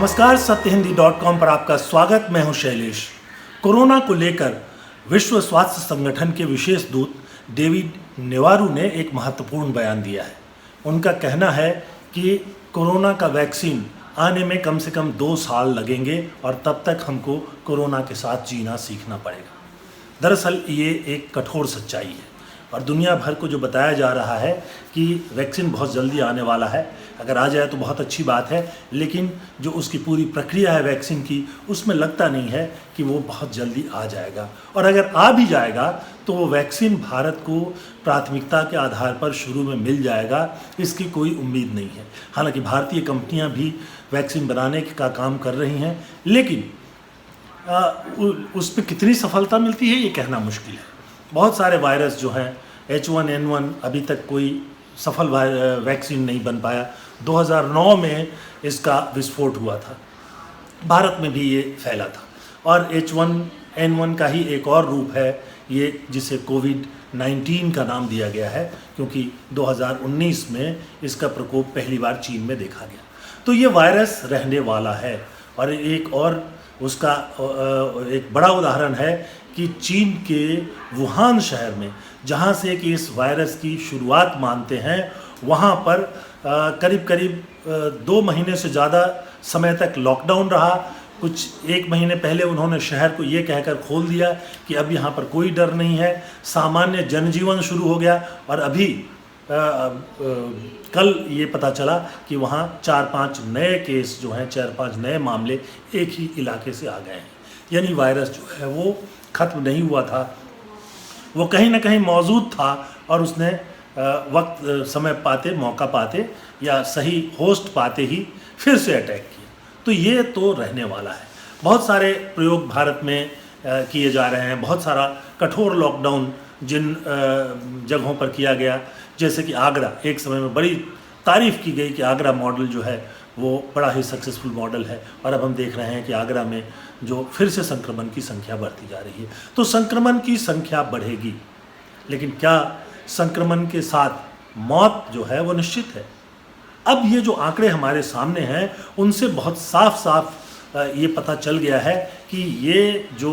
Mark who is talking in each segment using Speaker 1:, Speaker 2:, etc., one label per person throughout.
Speaker 1: नमस्कार, सत्यहिंदी.com पर आपका स्वागत। मैं हूं शैलेश। कोरोना को लेकर विश्व स्वास्थ्य संगठन के विशेष दूत डेविड नेबारो ने एक महत्वपूर्ण बयान दिया है। उनका कहना है कि कोरोना का वैक्सीन आने में कम से कम 2 साल लगेंगे और तब तक हमको कोरोना के साथ जीना सीखना पड़ेगा। दरअसल ये एक कठोर सच्चाई है और दुनिया भर को जो बताया जा रहा है कि वैक्सीन बहुत जल्दी आने वाला है, अगर आ जाए तो बहुत अच्छी बात है, लेकिन जो उसकी पूरी प्रक्रिया है वैक्सीन की, उसमें लगता नहीं है कि वो बहुत जल्दी आ जाएगा। और अगर आ भी जाएगा तो वो वैक्सीन भारत को प्राथमिकता के आधार पर शुरू में मिल जाएगा, इसकी कोई उम्मीद नहीं है। हालांकि भारतीय कंपनियां भी वैक्सीन बनाने का काम कर रही हैं, लेकिन उस पर कितनी सफलता मिलती है ये कहना मुश्किल है। बहुत सारे वायरस जो हैं H1N1 अभी तक कोई सफल वैक्सीन नहीं बन पाया। 2009 में इसका विस्फोट हुआ था, भारत में भी ये फैला था। और H1N1 का ही एक और रूप है ये, जिसे कोविड-19 का नाम दिया गया है, क्योंकि 2019 में इसका प्रकोप पहली बार चीन में देखा गया। तो ये वायरस रहने वाला है। और एक और उसका एक बड़ा उदाहरण है कि चीन के वुहान शहर में, जहाँ से कि इस वायरस की शुरुआत मानते हैं, वहाँ पर करीब 2 महीने से ज़्यादा समय तक लॉकडाउन रहा। कुछ 1 महीने पहले उन्होंने शहर को ये कहकर खोल दिया कि अब यहाँ पर कोई डर नहीं है, सामान्य जनजीवन शुरू हो गया। और अभी कल ये पता चला कि वहाँ 4-5 नए केस जो हैं, 4-5 नए मामले एक ही इलाके से आ गए हैं। यानी वायरस जो है वो ख़त्म नहीं हुआ था, वो कहीं ना कहीं मौजूद था और उसने वक्त समय पाते, मौका पाते या सही होस्ट पाते ही फिर से अटैक किया। तो ये तो रहने वाला है। बहुत सारे प्रयोग भारत में किए जा रहे हैं, बहुत सारा कठोर लॉकडाउन जिन जगहों पर किया गया, जैसे कि आगरा, एक समय में बड़ी तारीफ़ की गई कि आगरा मॉडल जो है वो बड़ा ही सक्सेसफुल मॉडल है। और अब हम देख रहे हैं कि आगरा में जो फिर से संक्रमण की संख्या बढ़ती जा रही है। तो संक्रमण की संख्या बढ़ेगी, लेकिन क्या संक्रमण के साथ मौत जो है वो निश्चित है? अब ये जो आंकड़े हमारे सामने हैं, उनसे बहुत साफ साफ ये पता चल गया है कि ये जो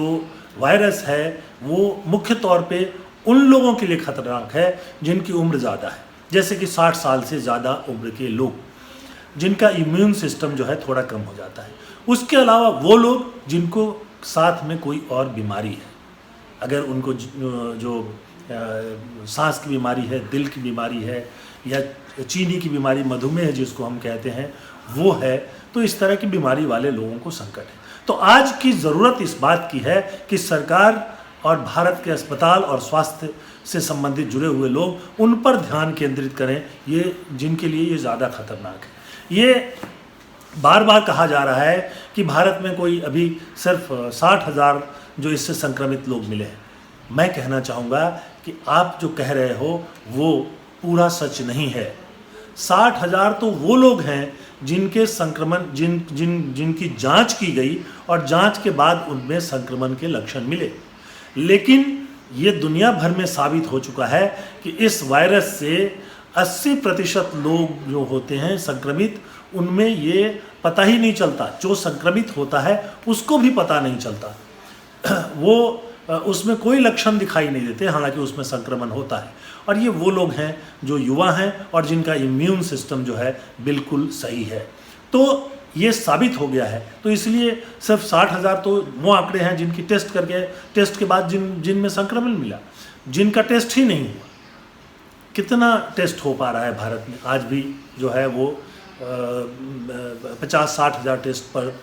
Speaker 1: वायरस है वो मुख्य तौर पे उन लोगों के लिए खतरनाक है जिनकी उम्र ज़्यादा है, जैसे कि 60 साल से ज़्यादा उम्र के लोग, जिनका इम्यून सिस्टम जो है थोड़ा कम हो जाता है। उसके अलावा वो लोग जिनको साथ में कोई और बीमारी है, अगर उनको जो सांस की बीमारी है, दिल की बीमारी है, या चीनी की बीमारी, मधुमेह जिसको हम कहते हैं, वो है, तो इस तरह की बीमारी वाले लोगों को संकट है। तो आज की ज़रूरत इस बात की है कि सरकार और भारत के अस्पताल और स्वास्थ्य से संबंधित जुड़े हुए लोग उन पर ध्यान केंद्रित करें, ये जिनके लिए ये ज़्यादा खतरनाक है। ये बार बार कहा जा रहा है कि भारत में कोई अभी सिर्फ 60,000 जो इससे संक्रमित लोग मिले हैं। मैं कहना चाहूँगा कि आप जो कह रहे हो वो पूरा सच नहीं है। 60,000 तो वो लोग हैं जिनके संक्रमण जिनकी जांच की गई और जांच के बाद उनमें संक्रमण के लक्षण मिले। लेकिन ये दुनिया भर में साबित हो चुका है कि इस वायरस से 80% लोग जो होते हैं संक्रमित, उनमें ये पता ही नहीं चलता। जो संक्रमित होता है उसको भी पता नहीं चलता, वो उसमें कोई लक्षण दिखाई नहीं देते, हालांकि उसमें संक्रमण होता है। और ये वो लोग हैं जो युवा हैं और जिनका इम्यून सिस्टम जो है बिल्कुल सही है। तो ये साबित हो गया है। तो इसलिए सिर्फ 60,000 तो वो आंकड़े हैं जिनकी टेस्ट के बाद जिनमें संक्रमण मिला, जिनका टेस्ट ही नहीं हुआ। कितना टेस्ट हो पा रहा है भारत में? आज भी जो है वो 50-60 हज़ार टेस्ट पर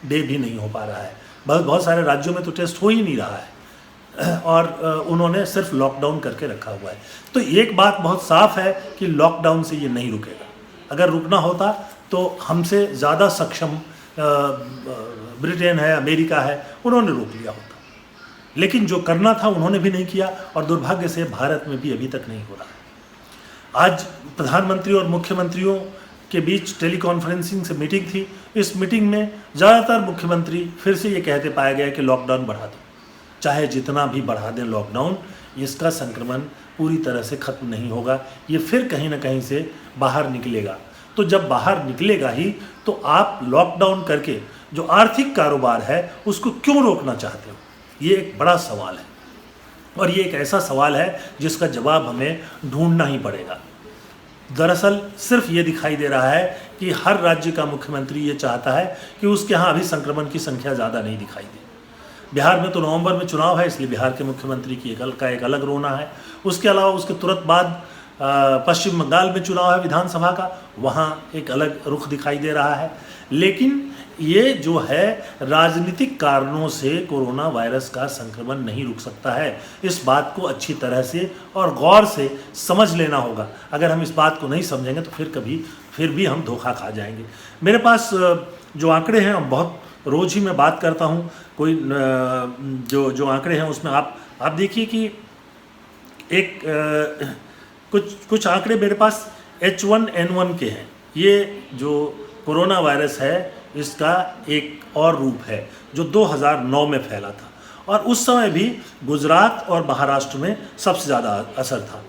Speaker 1: डे भी नहीं हो पा रहा है। बहुत सारे राज्यों में तो टेस्ट हो ही नहीं रहा है और उन्होंने सिर्फ लॉकडाउन करके रखा हुआ है। तो एक बात बहुत साफ है कि लॉकडाउन से ये नहीं रुकेगा। अगर रुकना होता तो हमसे ज़्यादा सक्षम ब्रिटेन है, अमेरिका है, उन्होंने रोक लिया होता। लेकिन जो करना था उन्होंने भी नहीं किया और दुर्भाग्य से भारत में भी अभी तक नहीं हो रहा है। आज प्रधानमंत्री और मुख्यमंत्रियों के बीच टेलीकॉन्फ्रेंसिंग से मीटिंग थी। इस मीटिंग में ज़्यादातर मुख्यमंत्री फिर से ये कहते पाया गया कि लॉकडाउन बढ़ा दो। चाहे जितना भी बढ़ा दें लॉकडाउन, इसका संक्रमण पूरी तरह से ख़त्म नहीं होगा, ये फिर कहीं ना कहीं से बाहर निकलेगा। तो जब बाहर निकलेगा ही तो आप लॉकडाउन करके जो आर्थिक कारोबार है उसको क्यों रोकना चाहते हो? ये एक बड़ा सवाल है और ये एक ऐसा सवाल है जिसका जवाब हमें ढूंढना ही पड़ेगा। दरअसल सिर्फ ये दिखाई दे रहा है कि हर राज्य का मुख्यमंत्री ये चाहता है कि उसके यहाँ अभी संक्रमण की संख्या ज़्यादा नहीं दिखाई दे। बिहार में तो नवंबर में चुनाव है, इसलिए बिहार के मुख्यमंत्री की एक अलग रोना है। उसके अलावा उसके तुरंत बाद पश्चिम बंगाल में चुनाव है विधानसभा का, वहाँ एक अलग रुख दिखाई दे रहा है। लेकिन ये जो है राजनीतिक कारणों से कोरोना वायरस का संक्रमण नहीं रुक सकता है। इस बात को अच्छी तरह से और गौर से समझ लेना होगा। अगर हम इस बात को नहीं समझेंगे तो फिर भी हम धोखा खा जाएंगे। मेरे पास जो आंकड़े हैं, बहुत रोज़ ही मैं बात करता हूँ, कोई जो आंकड़े हैं उसमें आप देखिए कि एक कुछ आंकड़े मेरे पास H1N1 के हैं। ये जो कोरोना वायरस है इसका एक और रूप है जो 2009 में फैला था और उस समय भी गुजरात और महाराष्ट्र में सबसे ज़्यादा असर था।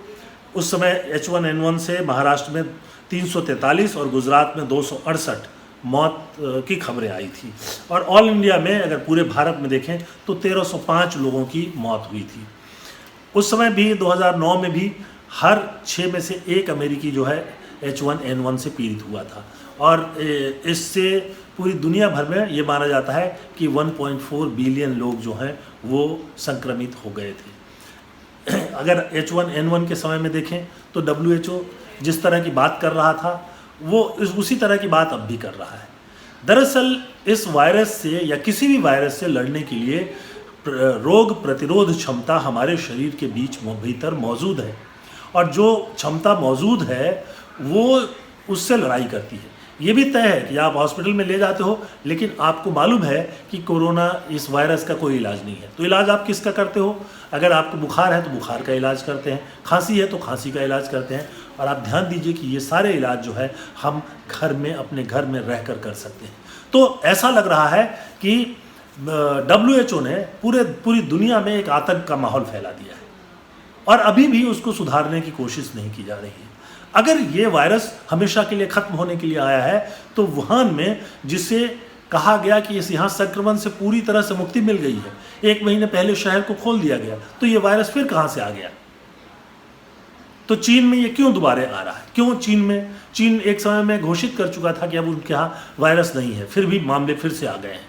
Speaker 1: उस समय H1N1 से महाराष्ट्र में 343 और गुजरात में 268 मौत की खबरें आई थी और ऑल इंडिया में अगर पूरे भारत में देखें तो 1305 लोगों की मौत हुई थी। उस समय भी 2009 में भी हर 6 में से एक अमेरिकी जो है H1N1 से पीड़ित हुआ था और इससे पूरी दुनिया भर में ये माना जाता है कि 1.4 बिलियन लोग जो हैं वो संक्रमित हो गए थे। अगर H1N1 के समय में देखें तो WHO जिस तरह की बात कर रहा था वो उसी तरह की बात अब भी कर रहा है। दरअसल इस वायरस से या किसी भी वायरस से लड़ने के लिए रोग प्रतिरोध क्षमता हमारे शरीर के भीतर मौजूद है और जो क्षमता मौजूद है वो उससे लड़ाई करती है। ये भी तय है कि आप हॉस्पिटल में ले जाते हो लेकिन आपको मालूम है कि कोरोना इस वायरस का कोई इलाज नहीं है, तो इलाज आप किसका करते हो? अगर आपको बुखार है तो बुखार का इलाज करते हैं, खांसी है तो खांसी का इलाज करते हैं। और आप ध्यान दीजिए कि ये सारे इलाज जो है हम अपने घर में रह कर सकते हैं। तो ऐसा लग रहा है कि WHO ने पूरी दुनिया में एक आतंक का माहौल फैला दिया है और अभी भी उसको सुधारने की कोशिश नहीं की जा रही है। अगर ये वायरस हमेशा के लिए ख़त्म होने के लिए आया है तो वुहान में जिसे कहा गया कि इस यहाँ संक्रमण से पूरी तरह से मुक्ति मिल गई है, 1 महीने पहले शहर को खोल दिया गया, तो ये वायरस फिर कहाँ से आ गया? तो चीन में ये क्यों दोबारा आ रहा है? क्यों चीन एक समय में घोषित कर चुका था कि अब उनके यहाँ वायरस नहीं है, फिर भी मामले फिर से आ गए हैं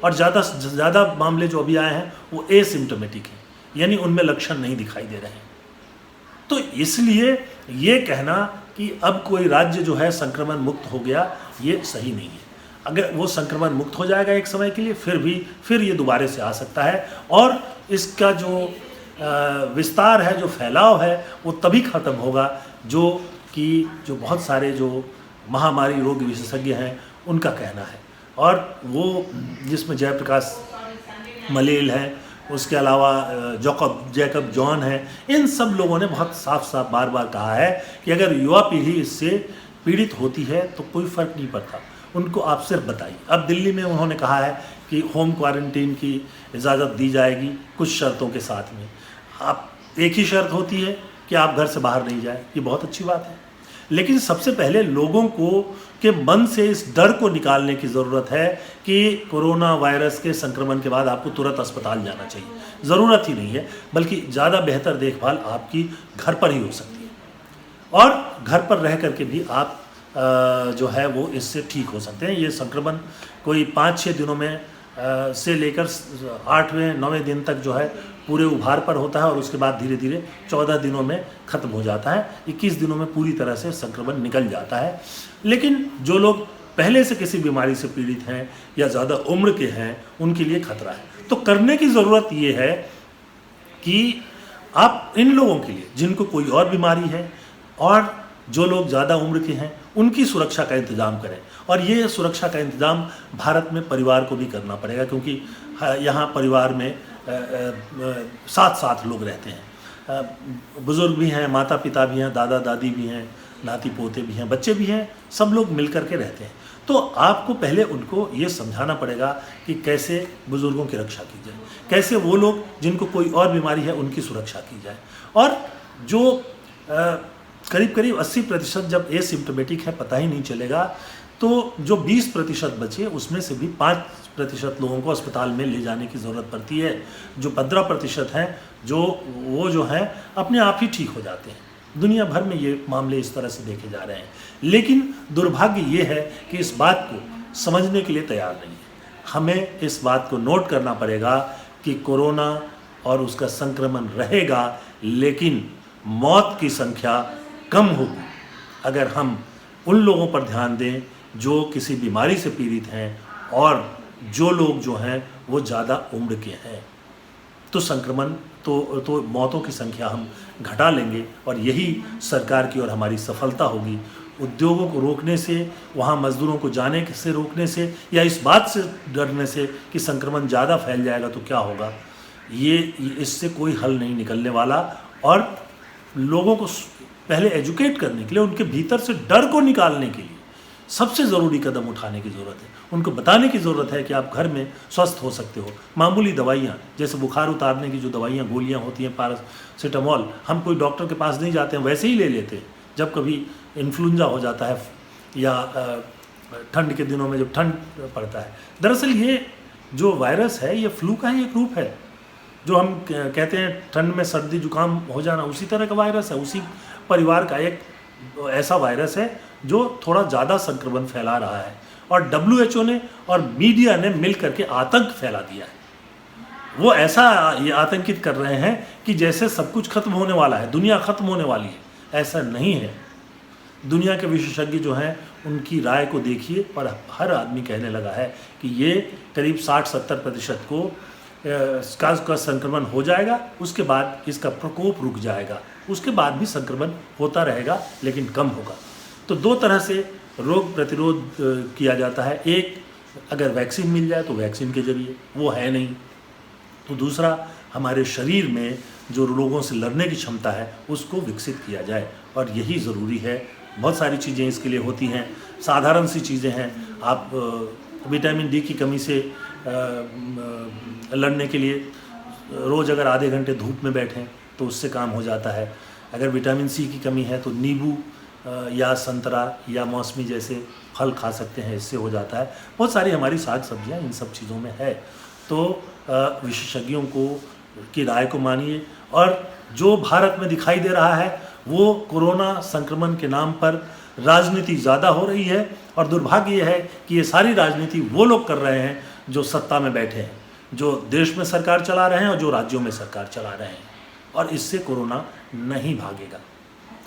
Speaker 1: और ज़्यादा मामले जो अभी आए हैं वो एसिम्टोमेटिक हैं, यानी उनमें लक्षण नहीं दिखाई दे रहे हैं। तो इसलिए ये कहना कि अब कोई राज्य जो है संक्रमण मुक्त हो गया, ये सही नहीं है। अगर वो संक्रमण मुक्त हो जाएगा एक समय के लिए, फिर ये दोबारा से आ सकता है और इसका जो विस्तार है, जो फैलाव है, वो तभी ख़त्म होगा जो बहुत सारे जो महामारी रोग विशेषज्ञ हैं उनका कहना है। और वो जिसमें जयप्रकाश मलेल है, उसके अलावा जैकब जॉन है, इन सब लोगों ने बहुत साफ बार कहा है कि अगर युवा पीढ़ी इससे पीड़ित होती है तो कोई फ़र्क नहीं पड़ता, उनको आप सिर्फ बताइए। अब दिल्ली में उन्होंने कहा है कि होम क्वारंटीन की इजाज़त दी जाएगी कुछ शर्तों के साथ में। आप एक ही शर्त होती है कि आप घर से बाहर नहीं जाए, ये बहुत अच्छी बात है, लेकिन सबसे पहले लोगों के मन से इस डर को निकालने की ज़रूरत है कि कोरोना वायरस के संक्रमण के बाद आपको तुरंत अस्पताल जाना चाहिए। ज़रूरत ही नहीं है, बल्कि ज़्यादा बेहतर देखभाल आपकी घर पर ही हो सकती है और घर पर रह करके भी आप जो है वो इससे ठीक हो सकते हैं। ये संक्रमण कोई 5-6 दिनों में से लेकर 8वें-9वें दिन तक जो है पूरे उभार पर होता है और उसके बाद धीरे धीरे 14 दिनों में ख़त्म हो जाता है, 21 दिनों में पूरी तरह से संक्रमण निकल जाता है। लेकिन जो लोग पहले से किसी बीमारी से पीड़ित हैं या ज़्यादा उम्र के हैं, उनके लिए खतरा है। तो करने की ज़रूरत ये है कि आप इन लोगों के लिए जिनको कोई और बीमारी है और जो लोग ज़्यादा उम्र के हैं, उनकी सुरक्षा का इंतज़ाम करें। और ये सुरक्षा का इंतज़ाम भारत में परिवार को भी करना पड़ेगा, क्योंकि यहाँ परिवार में 7 लोग रहते हैं। बुज़ुर्ग भी हैं, माता पिता भी हैं, दादा दादी भी हैं, नाती पोते भी हैं, बच्चे भी हैं, सब लोग मिल कर के रहते हैं। तो आपको पहले उनको ये समझाना पड़ेगा कि कैसे बुज़ुर्गों की रक्षा की जाए, कैसे वो लोग जिनको कोई और बीमारी है उनकी सुरक्षा की जाए। और जो करीब करीब 80% जब एसिम्प्टोमेटिक है, पता ही नहीं चलेगा, तो जो 20% बचे उसमें से भी 5% लोगों को अस्पताल में ले जाने की ज़रूरत पड़ती है। जो 15% हैं जो हैं अपने आप ही ठीक हो जाते हैं। दुनिया भर में ये मामले इस तरह से देखे जा रहे हैं, लेकिन दुर्भाग्य ये है कि इस बात को समझने के लिए तैयार नहीं है। हमें इस बात को नोट करना पड़ेगा कि कोरोना और उसका संक्रमण रहेगा, लेकिन मौत की संख्या कम होगी अगर हम उन लोगों पर ध्यान दें जो किसी बीमारी से पीड़ित हैं और जो लोग जो हैं वो ज़्यादा उम्र के हैं। तो संक्रमण तो मौतों की संख्या हम घटा लेंगे और यही सरकार की और हमारी सफलता होगी। उद्योगों को रोकने से, वहाँ मजदूरों को जाने से रोकने से, या इस बात से डरने से कि संक्रमण ज़्यादा फैल जाएगा तो क्या होगा, ये इससे कोई हल नहीं निकलने वाला। और लोगों को पहले एजुकेट करने के लिए, उनके भीतर से डर को निकालने के लिए सबसे ज़रूरी कदम उठाने की ज़रूरत है। उनको बताने की ज़रूरत है कि आप घर में स्वस्थ हो सकते हो। मामूली दवाइयाँ, जैसे बुखार उतारने की जो दवाइयाँ, गोलियाँ होती हैं, पैरासीटामॉल, हम कोई डॉक्टर के पास नहीं जाते हैं, वैसे ही ले लेते हैं। जब कभी इन्फ्लुएंजा हो जाता है या ठंड के दिनों में जब ठंड पड़ता है। दरअसल ये जो वायरस है ये फ्लू का ही एक रूप है। जो हम कहते हैं ठंड में सर्दी जुकाम हो जाना, उसी तरह का वायरस है, उसी परिवार का एक ऐसा वायरस है जो थोड़ा ज़्यादा संक्रमण फैला रहा है। और WHO ने और मीडिया ने मिल करके आतंक फैला दिया है। वो ऐसा ये आतंकित कर रहे हैं कि जैसे सब कुछ खत्म होने वाला है, दुनिया खत्म होने वाली है। ऐसा नहीं है। दुनिया के विशेषज्ञ जो हैं उनकी राय को देखिए, और हर आदमी कहने लगा है कि ये करीब 60-70% को इसका संक्रमण हो जाएगा, उसके बाद इसका प्रकोप रुक जाएगा, उसके बाद भी संक्रमण होता रहेगा लेकिन कम होगा। तो दो तरह से रोग प्रतिरोध किया जाता है। एक, अगर वैक्सीन मिल जाए तो वैक्सीन के जरिए, वो है नहीं। तो दूसरा, हमारे शरीर में जो रोगों से लड़ने की क्षमता है उसको विकसित किया जाए, और यही ज़रूरी है। बहुत सारी चीज़ें इसके लिए होती हैं, साधारण सी चीज़ें हैं। आप विटामिन डी की कमी से लड़ने के लिए रोज़ अगर आधे घंटे धूप में बैठें तो उससे काम हो जाता है। अगर विटामिन सी की कमी है तो नींबू या संतरा या मौसमी जैसे फल खा सकते हैं, इससे हो जाता है। बहुत सारी हमारी साग सब्जियां इन सब चीज़ों में है। तो विशेषज्ञों की राय को मानिए। और जो भारत में दिखाई दे रहा है वो कोरोना संक्रमण के नाम पर राजनीति ज़्यादा हो रही है, और दुर्भाग्य यह है कि ये सारी राजनीति वो लोग कर रहे हैं जो सत्ता में बैठे हैं, जो देश में सरकार चला रहे हैं और जो राज्यों में सरकार चला रहे हैं, और इससे कोरोना नहीं भागेगा।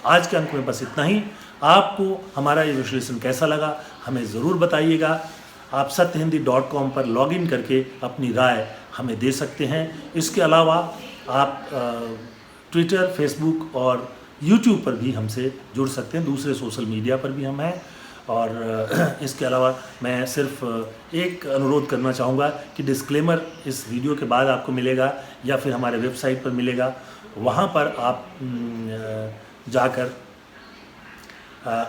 Speaker 1: आज के अंक में बस इतना ही। आपको हमारा ये विश्लेषण कैसा लगा हमें ज़रूर बताइएगा। आप satyhindi.com पर लॉगिन करके अपनी राय हमें दे सकते हैं। इसके अलावा आप ट्विटर, फेसबुक और यूट्यूब पर भी हमसे जुड़ सकते हैं। दूसरे सोशल मीडिया पर भी हम हैं। और इसके अलावा मैं सिर्फ एक अनुरोध करना चाहूँगा कि डिस्क्लेमर इस वीडियो के बाद आपको मिलेगा या फिर हमारे वेबसाइट पर मिलेगा। वहाँ पर आप जाकर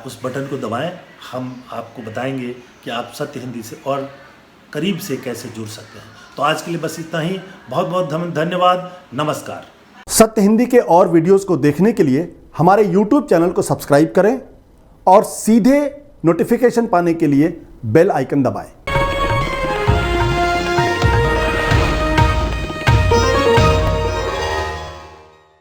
Speaker 1: उस बटन को दबाएं। हम आपको बताएंगे कि आप सत्य हिंदी से और करीब से कैसे जुड़ सकते हैं। तो आज के लिए बस इतना ही। बहुत बहुत धन्यवाद। नमस्कार।
Speaker 2: सत्य हिंदी के और वीडियोस को देखने के लिए हमारे YouTube चैनल को सब्सक्राइब करें और सीधे नोटिफिकेशन पाने के लिए बेल आइकन दबाएं।